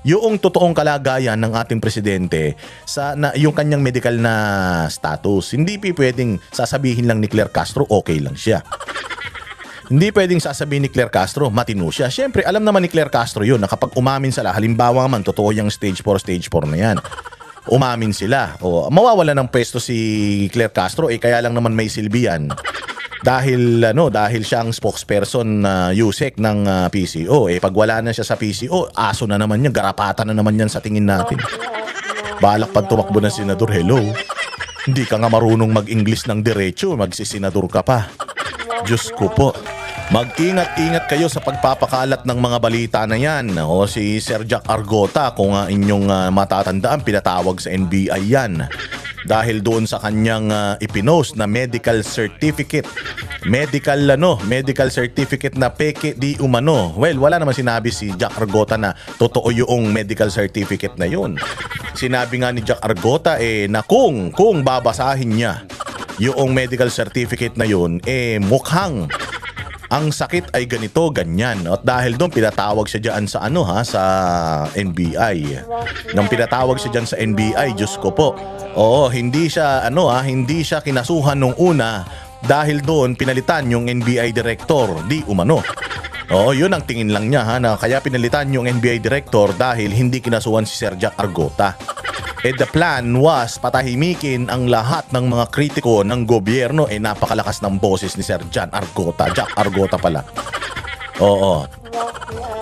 yung totoong kalagayan ng ating presidente sa yung kanyang medical na status. Hindi pwedeng sasabihin lang ni Claire Castro okay lang siya. Hindi pwedeng sasabihin ni Claire Castro matino siya. Siyempre, alam naman ni Claire Castro yun na kapag umamin sila, halimbawa man, totoo yung stage 4 na yan. Umamin sila. O, mawawala ng pwesto si Claire Castro, kaya lang naman may silbi yan. Dahil siya ang spokesperson na USEC ng PCO. Pag wala na siya sa PCO, aso na naman yan, garapatan na naman yan sa tingin natin. Balak pag tumakbo ng senador, hello. Hindi ka nga marunong mag-English ng diretso, magsisenador ka pa. Diyos ko po. Mag-ingat-ingat kayo sa pagpapakalat ng mga balita na yan. O si Sir Jack Argota, kung inyong matatandaan, pinatawag sa NBI yan. Dahil doon sa kanyang ipinost na medical certificate. Medical certificate na peke di umano. Well, wala naman sinabi si Jack Argota na totoo yung medical certificate na yun. Sinabi nga ni Jack Argota na kung babasahin niya yung medical certificate na yun, mukhang ang sakit ay ganito, ganyan. At dahil doon pinatawag siya diyan sa sa NBI. Nang pinatawag siya diyan sa NBI, Diyos ko po. Oo, hindi siya hindi siya kinasuhan nung una dahil doon pinalitan yung NBI director, di umano. Oo, yun ang tingin lang niya na kaya pinalitan yung NBI director dahil hindi kinasuhan si Sir Jack Argota. The plan was patahimikin ang lahat ng mga kritiko ng gobyerno. Napakalakas ng boses ni Sir Jack Argota pala. Oo.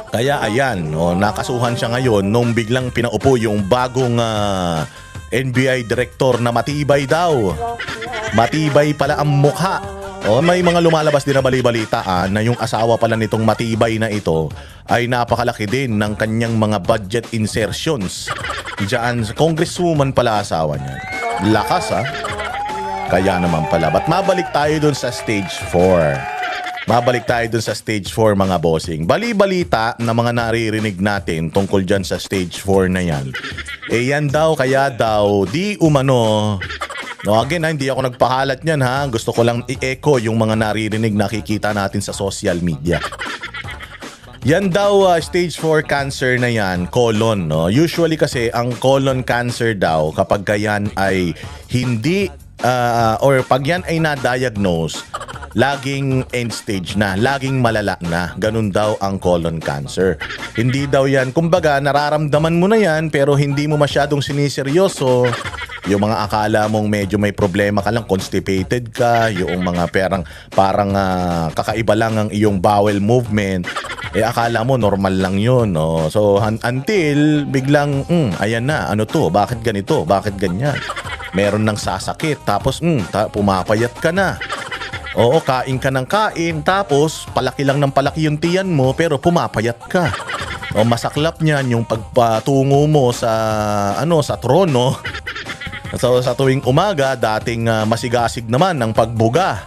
Kaya ayan, nakasuhan siya ngayon nung biglang pinaupo yung bagong NBI director na matibay daw. Matibay pala ang mukha. May mga lumalabas din na bali-balitaan na yung asawa pala nitong matibay na ito ay napakalaki din ng kanyang mga budget insertions. Diyan, congresswoman pala asawa niya. Lakas Kaya naman pala. Ba't mabalik tayo dun sa stage 4? Mabalik tayo dun sa stage 4 mga bossing. Bali-balita na mga naririnig natin tungkol dyan sa stage 4 na yan. Yan daw, kaya daw, di umano. Again, hindi ako nagpahalat niyan Gusto ko lang i-echo yung mga naririnig nakikita natin sa social media. Yan daw stage 4 cancer na yan, colon. Usually kasi ang colon cancer daw kapag yan ay hindi or pag yan ay na-diagnose, laging end stage na, laging malala na. Ganun daw ang colon cancer. Hindi daw yan, kumbaga nararamdaman mo na yan pero hindi mo masyadong siniseryoso. Yung mga akala mong medyo may problema ka lang, constipated ka, yung mga parang kakaiba lang ang iyong bowel movement, akala mo normal lang yun. So until biglang, ayan na, ano to, bakit ganito, bakit ganyan? Meron ng sasakit, tapos pumapayat ka na. Oo, kain ka ng kain, tapos palaki lang ng palaki yung tiyan mo, pero pumapayat ka. Masaklap niyan yung pagpatungo mo sa trono. So sa tuwing umaga, dating masigasig naman ng pagbuga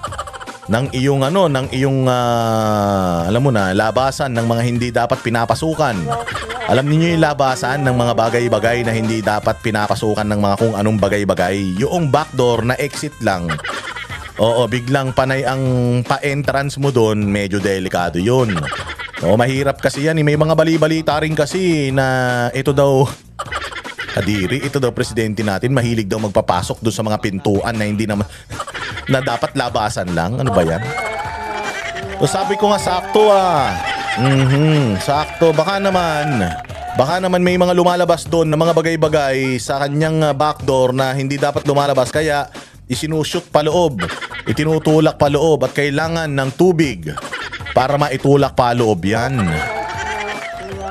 ng iyong alam mo na, labasan ng mga hindi dapat pinapasukan. Alam niyo yung labasan ng mga bagay-bagay na hindi dapat pinapasukan ng mga kung anong bagay-bagay. Yung backdoor na exit lang. Oo, biglang panay ang pa-entrance mo doon, medyo delikado yun. Mahirap kasi yan. May mga bali-balita rin kasi na ito daw kadiri, ito daw presidente natin, mahilig daw magpapasok doon sa mga pintuan na hindi naman na dapat labasan lang. Ano ba yan? So sabi ko nga, sakto sakto. Baka naman may mga lumalabas doon na mga bagay-bagay sa kanyang backdoor na hindi dapat lumalabas, kaya isinushoot pa loob, itinutulak pa loob at kailangan ng tubig para maitulak pa loob yan.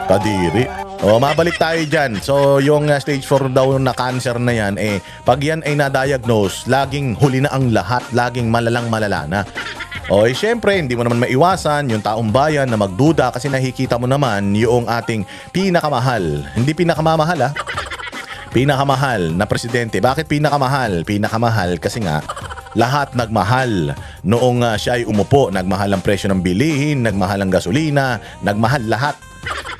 Kadiri. Mabalik tayo dyan. So, yung stage 4 daw na cancer na yan, pag yan ay na-diagnose, laging huli na ang lahat, laging malala na. Syempre, hindi mo naman maiwasan yung taong bayan na magduda kasi nakikita mo naman yung ating pinakamahal. Hindi pinakamamahal Pinakamahal na presidente. Bakit pinakamahal? Pinakamahal kasi nga, lahat nagmahal. Noong siya ay umupo, nagmahal ang presyo ng bilihin, nagmahal ang gasolina, nagmahal lahat.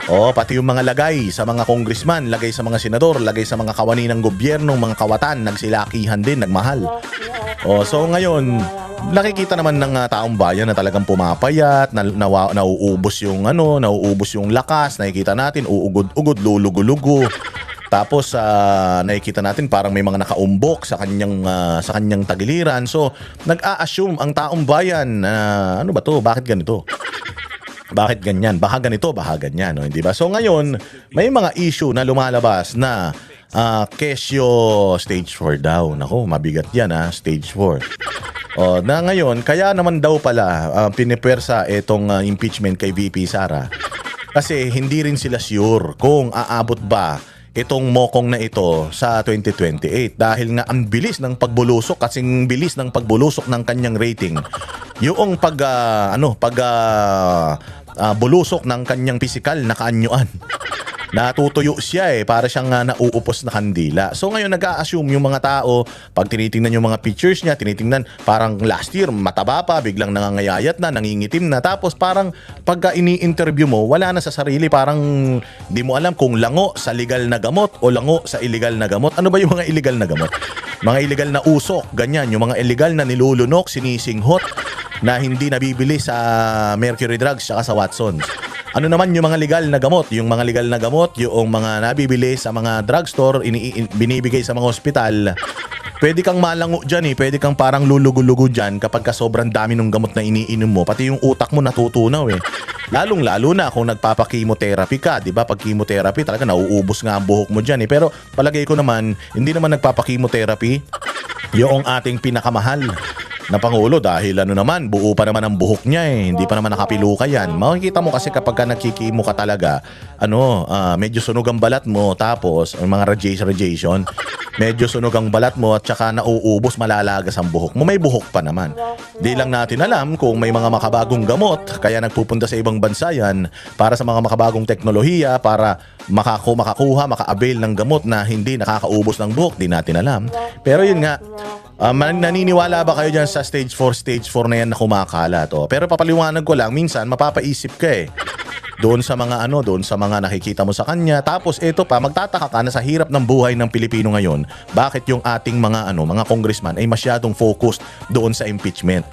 Pati yung mga lagay sa mga congressman, lagay sa mga senador, lagay sa mga kawani ng gobyerno, mga kawatan, nagsilakihan din, nagmahal. So ngayon, nakikita naman ng taong bayan na talagang pumapayat, nauubos yung nauubos yung lakas, nakikita natin uugod-ugod, lulugo-lugo. Tapos nakikita natin parang may mga nakaumbok sa kanyang tagiliran. So nag-a-assume ang taong bayan na ano ba to? Bakit ganito? Bakit ganyan? Baka ganito, baka ganyan, no? Hindi ba? So ngayon, may mga issue na lumalabas na Kesyo stage 4 daw. Nako, mabigat yan stage 4. Na ngayon, kaya naman daw pala pinipwersa itong impeachment kay VP Sara. Kasi hindi rin sila sure kung aabot ba itong mokong na ito sa 2028 dahil nga ang bilis ng pagbulusok, kasing bilis ng pagbulusok ng kanyang rating. Yung bulusok ng kanyang pisikal na kaanyuan. Natutuyo siya para siyang nauupos na kandila. So ngayon nag-a-assume yung mga tao, pag tinitingnan yung mga pictures niya, tinitingnan parang last year mataba pa, biglang nangangayayat na, nangingitim na. Tapos parang pagka ini-interview mo, wala na sa sarili, parang di mo alam kung lango sa legal na gamot o lango sa illegal na gamot. Ano ba yung mga illegal na gamot? Mga illegal na usok, ganyan. Yung mga illegal na nilulunok, sinisinghot, na hindi nabibili sa Mercury Drugs at sa Watsons. Ano naman yung mga legal na gamot? Yung mga legal na gamot, yung mga nabibili sa mga drugstore, binibigay sa mga ospital. Pwede kang malango dyan pwede kang parang lulugo-lugo dyan kapag ka sobrang dami ng gamot na iniinom mo. Pati yung utak mo natutunaw Lalong-lalo na kung nagpapa-chemotherapy ka, di ba? Pag chemotherapy, talaga nauubos nga ang buhok mo dyan Pero palagay ko naman, hindi naman nagpapa-chemotherapy yung ating pinakamahal na Pangulo dahil buo pa naman ang buhok niya hindi pa naman nakapiluka yan. Makikita mo kasi kapag ka nagkikimo ka talaga, medyo sunog ang balat mo, tapos ang mga radiation, medyo sunog ang balat mo at saka nauubos, malalagas ang buhok mo. May buhok pa naman. Di lang natin alam kung may mga makabagong gamot, kaya nagpupunta sa ibang bansa yan para sa mga makabagong teknolohiya para maka-avail ng gamot na hindi nakakaubos ng buhok. Di natin alam. Pero yun nga, naniniwala ba kayo dyan sa stage 4 na yan na kumakalat? Pero papaliwanag ko lang, minsan mapapaisip ka doon sa mga nakikita mo sa kanya. Tapos ito pa, magtataka ka na sa hirap ng buhay ng Pilipino ngayon, bakit yung ating mga congressman ay masyadong focused doon sa impeachment.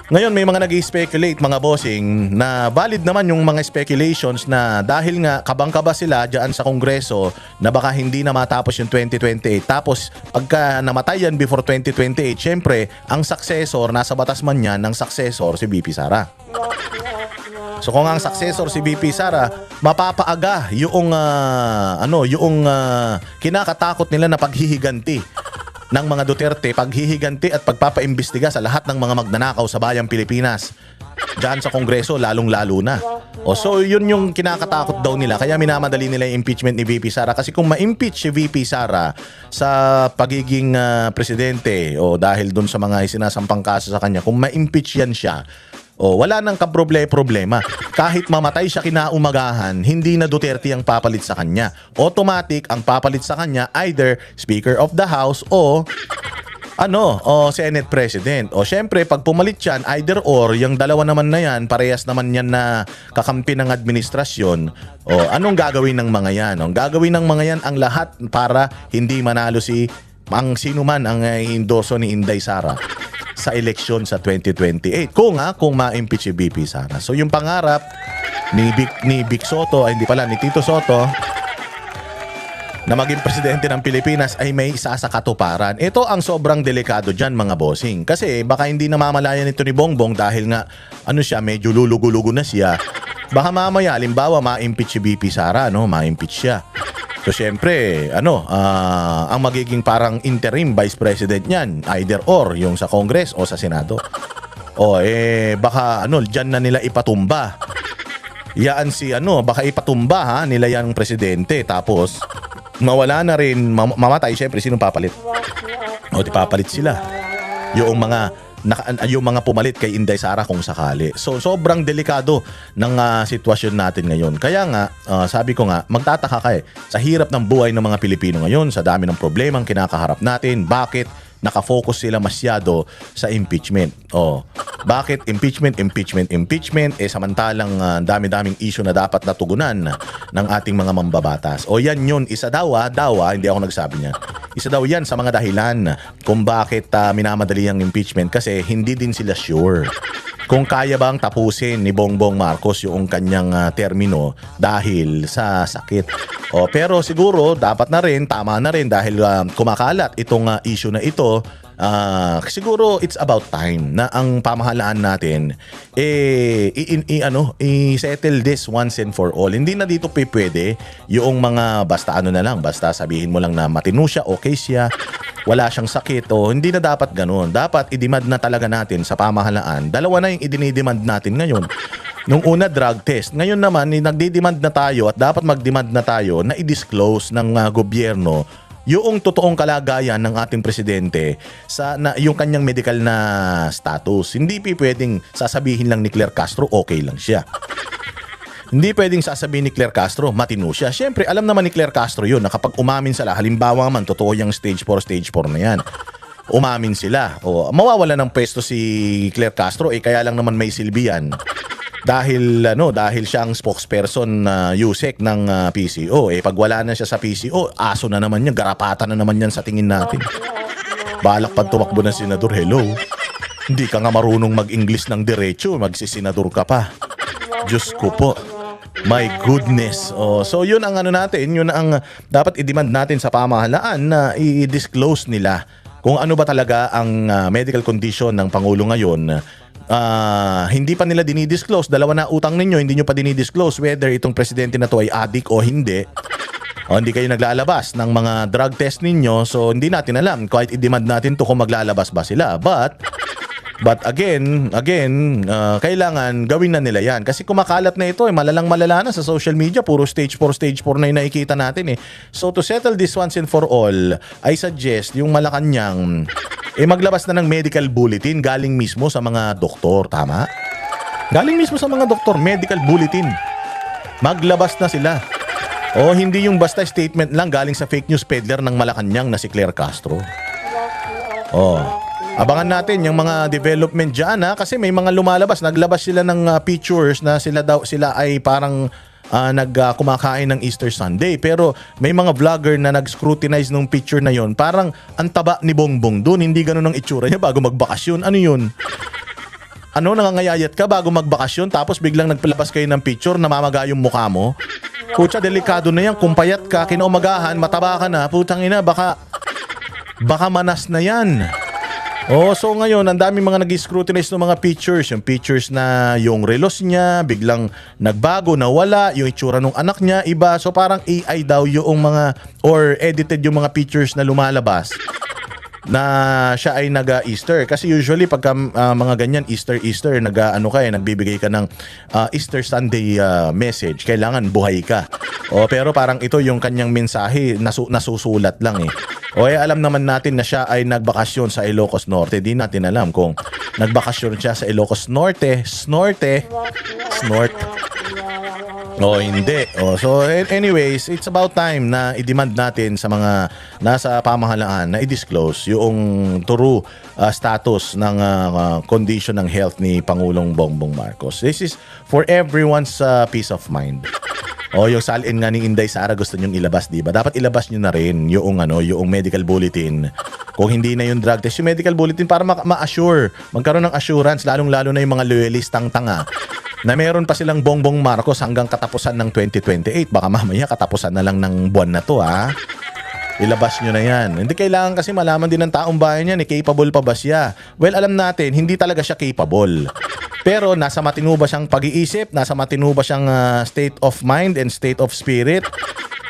Ngayon may mga nag-i-speculate, mga bossing, na valid naman yung mga speculations na dahil nga kabang-kaba sila dyan sa Kongreso na baka hindi na matapos yung 2028. Tapos pagka namatay yan before 2028, syempre ang successor, nasa batas man yan ng successor si VP Sara. So kung ang successor si VP Sara, mapapaaga yung kinakatakot nila na paghihiganti ng mga Duterte, paghihiganti at pagpapaimbestiga sa lahat ng mga magnanakaw sa bayang Pilipinas. Diyan sa Kongreso, lalong-lalo na. So yun yung kinakatakot daw nila. Kaya minamadali nila yung impeachment ni VP Sara. Kasi kung ma-impeach si VP Sara sa pagiging presidente dahil dun sa mga isinasampang kaso sa kanya, kung ma-impeach yan siya, wala nang problema. Kahit mamatay siya kinaumagahan, hindi na Duterte ang papalit sa kanya. Automatic ang papalit sa kanya either Speaker of the House o Senate President. Syempre, pag pumalit yan, either or, yung dalawa naman na yan, parehas naman yan na kakampi ng administrasyon. Anong gagawin ng mga yan? Ang gagawin ng mga yan ang lahat para hindi manalo ang sino man ang endorso ni Inday Sara sa eleksyon sa 2028 kung ma-impeach si VP Sara. So yung pangarap ni Vic Soto, ni Tito Soto na maging presidente ng Pilipinas ay may isa sa katuparan. Ito ang sobrang delikado dyan, mga bossing. Kasi baka hindi namamalayan ito ni Bongbong dahil nga medyo lulugo-lugo na siya. Baka mamaya, halimbawa, ma-impeach si VP Sara, ma-impeach siya. So syempre, ang magiging parang interim vice president niyan, either or, yung sa Congress o sa Senado. Baka diyan na nila ipatumba. Yaan baka ipatumba nila yan ng presidente, tapos mawala na rin, mamatay, syempre sino papalit? Di papalit sila. Yung mga pumalit kay Inday Sara kung sakali. So sobrang delikado ng sitwasyon natin ngayon. Kaya nga, sabi ko nga, magtataka ka sa hirap ng buhay ng mga Pilipino ngayon, sa dami ng problemang kinakaharap natin, bakit nakafocus sila masyado sa impeachment. Bakit impeachment? Samantalang dami-daming issue na dapat natugunan ng ating mga mambabatas. Yan yun, isa daw, hindi ako nagsabi niya. Isa daw yan sa mga dahilan kung bakit minamadali ang impeachment, kasi hindi din sila sure kung kaya bang tapusin ni Bongbong Marcos yung kanyang termino dahil sa sakit. Pero siguro dapat na rin, tama na rin dahil kumakalat itong issue na ito. Siguro it's about time na ang pamahalaan natin i-settle this once and for all. Hindi na dito pwede yung mga basta basta sabihin mo lang na matino siya, okay siya, wala siyang sakit, hindi na dapat ganun. Dapat i-demand na talaga natin sa pamahalaan. Dalawa na yung i-demand natin ngayon. Nung una, drug test. Ngayon naman, nagdi-demand na tayo at dapat mag-demand na tayo na i-disclose ng gobyerno yung totoong kalagayan ng ating presidente sa yung kanyang medical na status. Hindi pwedeng sasabihin lang ni Claire Castro okay lang siya. Hindi pwedeng sasabihin ni Claire Castro matino siya. Siyempre, alam naman ni Claire Castro yun na kapag umamin sila, halimbawa man totoo yung stage 4 na yan, umamin sila, mawawala ng pwesto si Claire Castro, kaya lang naman may silbi yan. Dahil siya ang spokesperson USEC ng PCO. Pag wala na siya sa PCO, aso na naman yan, garapata na naman yan sa tingin natin. Balak pag tumakbo ng senador, hello. Hindi ka nga marunong mag-English ng diretso, magsisenador ka pa. Diyos ko po. My goodness. So yun ang natin, yun ang dapat i-demand natin sa pamahalaan na i-disclose nila kung ano ba talaga ang medical condition ng Pangulo ngayon. Hindi pa nila dinidisclose. Dalawa na utang ninyo, hindi nyo pa dinidisclose whether itong presidente na to ay addict o hindi. Hindi kayo naglalabas ng mga drug test ninyo, so hindi natin alam kahit i-demand natin to kung maglalabas ba sila. But again, kailangan gawin na nila yan. Kasi kumakalat na ito, malala na sa social media. Puro stage 4 na yung nakikita natin . So to settle this once and for all, I suggest yung Malacanang, maglabas na ng medical bulletin galing mismo sa mga doktor. Tama? Galing mismo sa mga doktor, medical bulletin. Maglabas na sila. Hindi yung basta statement lang galing sa fake news peddler ng Malacanang na si Claire Castro. Abangan natin yung mga development dyan kasi may mga lumalabas. Naglabas sila ng pictures na sila ay parang kumakain ng Easter Sunday. Pero may mga vlogger na nag-scrutinize ng picture na yon. Parang ang taba ni Bongbong doon. Hindi ganun ang itsura niya bago magbakasyon. Ano yun? Nangangayayat ka bago magbakasyon tapos biglang nagpalabas kayo ng picture, namamaga yung mukha mo? Pucha, delikado na yan. Kung payat ka, kinaumagahan, mataba ka na, putang ina, baka manas na yan. So ngayon, ang dami mga nag-scrutinize ng mga pictures. Yung pictures na yung relos niya, biglang nagbago, nawala. Yung itsura ng anak niya, iba. So parang AI daw yung mga, or edited yung mga pictures na lumalabas na siya ay nag-Easter. Kasi usually pagka mga ganyan, Easter, nagbibigay ka ng Easter Sunday message. Kailangan buhay ka. Pero parang ito yung kanyang mensahe, nasusulat lang . Alam naman natin na siya ay nagbakasyon sa Ilocos Norte. Di natin alam kung nagbakasyon siya sa Ilocos Norte, hindi. So anyways, it's about time na i-demand natin sa mga nasa pamahalaan na i-disclose yung true status ng condition ng health ni Pangulong Bongbong Marcos. This is for everyone's peace of mind. Yung salin nga ni Inday Sara gusto nyong ilabas, di ba? Dapat ilabas nyo na rin yung medical bulletin. Kung hindi na yung drug test, yung medical bulletin para ma-assure, magkaroon ng assurance, lalong-lalo na yung mga loyalistang tanga na meron pa silang Bongbong Marcos hanggang katapusan ng 2028. Baka mamaya katapusan na lang ng buwan na to, Ilabas nyo na yan. Hindi kailangan kasi malaman din ng taong bayan yan, capable pa ba siya? Well, alam natin, hindi talaga siya capable. Pero nasa matino ba siyang pag-iisip? Nasa matino ba siyang state of mind and state of spirit?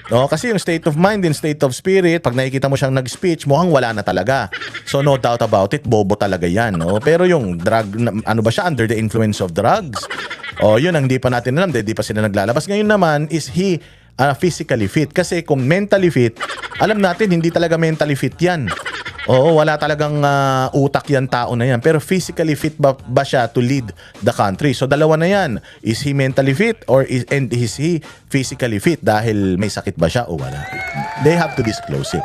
Kasi yung state of mind and state of spirit, pag nakikita mo siyang nag-speech, mukhang wala na talaga. So no doubt about it, bobo talaga yan. Pero yung drug, ba siya, under the influence of drugs? Yun ang hindi pa natin alam, hindi pa sila naglalabas. Ngayon naman, is he physically fit? Kasi kung mentally fit, alam natin, hindi talaga mentally fit yan. Wala talagang utak yan tao na yan. Pero physically fit ba siya to lead the country? So dalawa na yan. Is he mentally fit is he physically fit? Dahil may sakit ba siya o wala? They have to disclose it.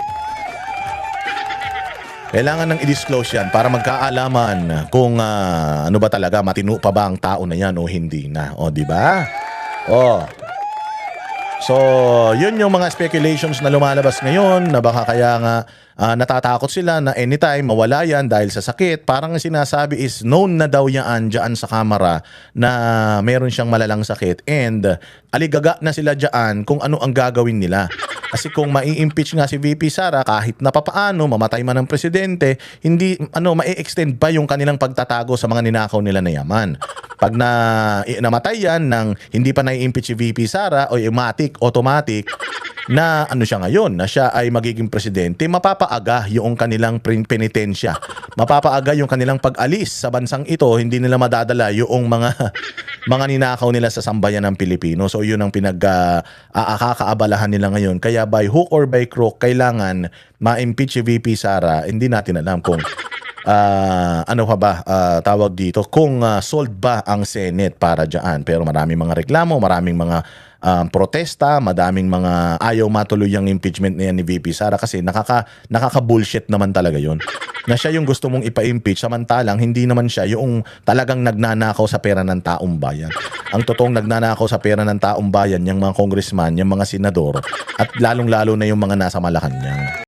Kailangan nang i-disclose yan para magkaalaman kung ano ba talaga, matino pa ba ang tao na yan o hindi na. O, di ba? O. So, yun yung mga speculations na lumalabas ngayon na baka kaya nga natatakot sila na anytime mawala yan dahil sa sakit. Parang sinasabi is known na daw yan dyan sa kamera na meron siyang malalang sakit and aligaga na sila dyan kung ano ang gagawin nila. Kasi kung mai-impeach nga si VP Sara kahit na papaano mamatay man ang presidente, hindi mai-extend pa yung kanilang pagtatago sa mga ninakaw nila na yaman. Pag namatay yan ng hindi pa nai-impeach si VP Sara o automatic na siya ngayon, na siya ay magiging presidente, mapapaaga yung kanilang penitensya. Mapapaaga yung kanilang pag-alis sa bansang ito, hindi nila madadala yung mga ninakaw nila sa sambayan ng Pilipino. So yun ang kakakaabalahan nila ngayon. Kaya by hook or by crook, kailangan ma-impeach si VP Sara. Hindi natin alam kung tawag dito, kung sold ba ang Senate para dyan. Pero maraming mga reklamo, maraming mga protesta, madaming mga ayaw matuloy ang impeachment na yan ni VP Sara kasi nakaka-bullshit naman talaga yun. Na siya yung gusto mong ipa-impeach samantalang hindi naman siya yung talagang nagnanakaw sa pera ng taong bayan. Ang totoong nagnanakaw sa pera ng taong bayan, yung mga congressman, yung mga senador, at lalong-lalo na yung mga nasa Malacanang.